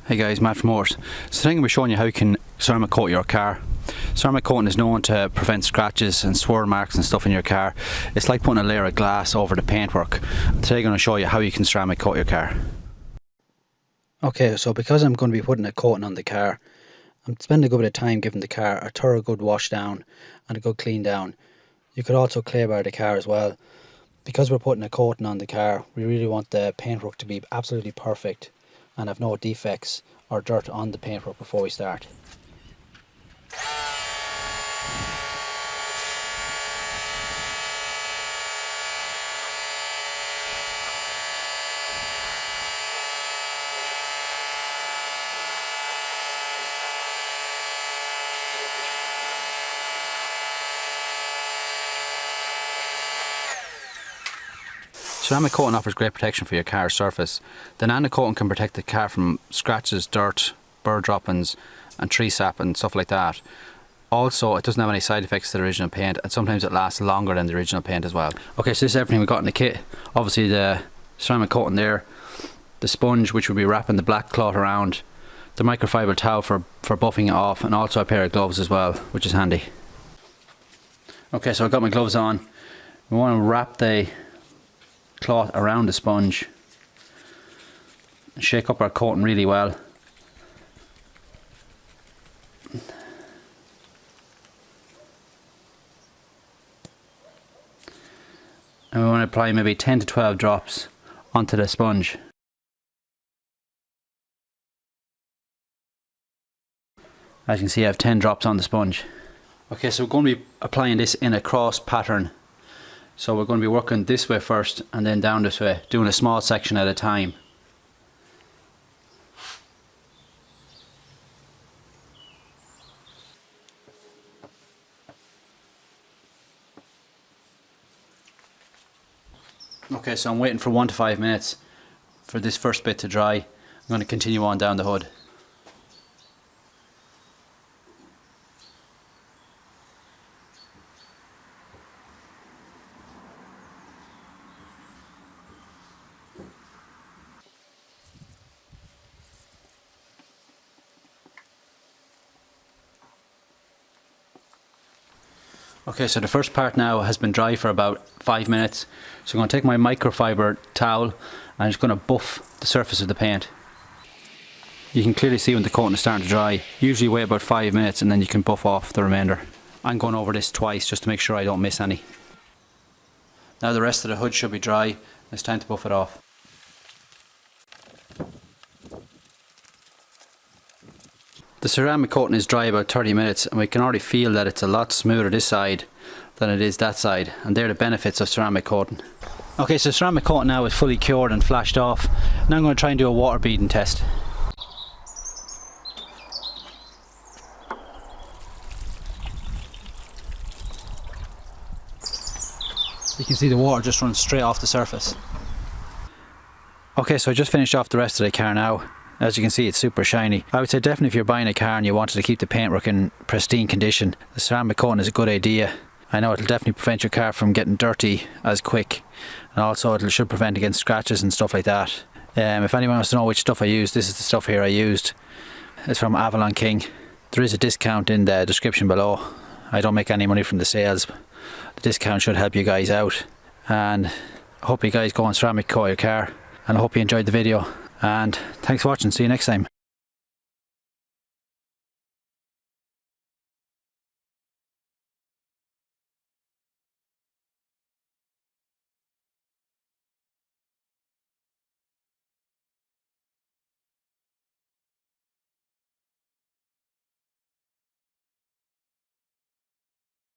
Hey guys, Matt from Motors. So today I'm going to be showing you how you can ceramic coat your car. Ceramic coating is known to prevent scratches and swirl marks and stuff in your car. It's like putting a layer of glass over the paintwork. Today I'm going to show you how you can ceramic coat your car. Okay, so because I'm going to be putting a coating on the car, I'm spending a good bit of time giving the car a thorough good wash down and a good clean down. You could also clay bar the car as well. Because we're putting a coating on the car, we really want the paintwork to be absolutely perfect and have no defects or dirt on the paintwork before we start. Ceramic coating offers great protection for your car's surface. The nano coating can protect the car from scratches, dirt, bird droppings and tree sap and stuff like that. Also, it doesn't have any side effects to the original paint, and sometimes it lasts longer than the original paint as well. Okay, so this is everything we got in the kit. Obviously the ceramic coating there, the sponge which will be wrapping the black cloth around, the microfiber towel for buffing it off, and also a pair of gloves as well, which is handy. Okay, so I've got my gloves on. We want to wrap the cloth around the sponge and shake up our coating really well. And we want to apply maybe 10 to 12 drops onto the sponge. As you can see, I have 10 drops on the sponge. Okay, so we're going to be applying this in a cross pattern. So we're going to be working this way first and then down this way, doing a small section at a time. Okay, so I'm waiting for 1 to 5 minutes for this first bit to dry. I'm going to continue on down the hood. Okay, so the first part now has been dry for about 5 minutes. So I'm going to take my microfiber towel and I'm just going to buff the surface of the paint. You can clearly see when the coating is starting to dry. Usually wait about 5 minutes and then you can buff off the remainder. I'm going over this twice just to make sure I don't miss any. Now the rest of the hood should be dry. It's time to buff it off. The ceramic coating is dry about 30 minutes and we can already feel that it's a lot smoother this side than it is that side, and they're the benefits of ceramic coating. Okay, so ceramic coating now is fully cured and flashed off. Now I'm going to try and do a water beading test. You can see the water just runs straight off the surface. Okay, so I just finished off the rest of the car now. As you can see, it's super shiny. I would say definitely if you're buying a car and you wanted to keep the paintwork in pristine condition, the ceramic coating is a good idea. I know it'll definitely prevent your car from getting dirty as quick, and also it should prevent against scratches and stuff like that. If anyone wants to know which stuff I used, this is the stuff here I used. It's from Avalon King. There is a discount in the description below. I don't make any money from the sales. The discount should help you guys out, and I hope you guys go and ceramic coat your car, and I hope you enjoyed the video. And thanks for watching. See you next time.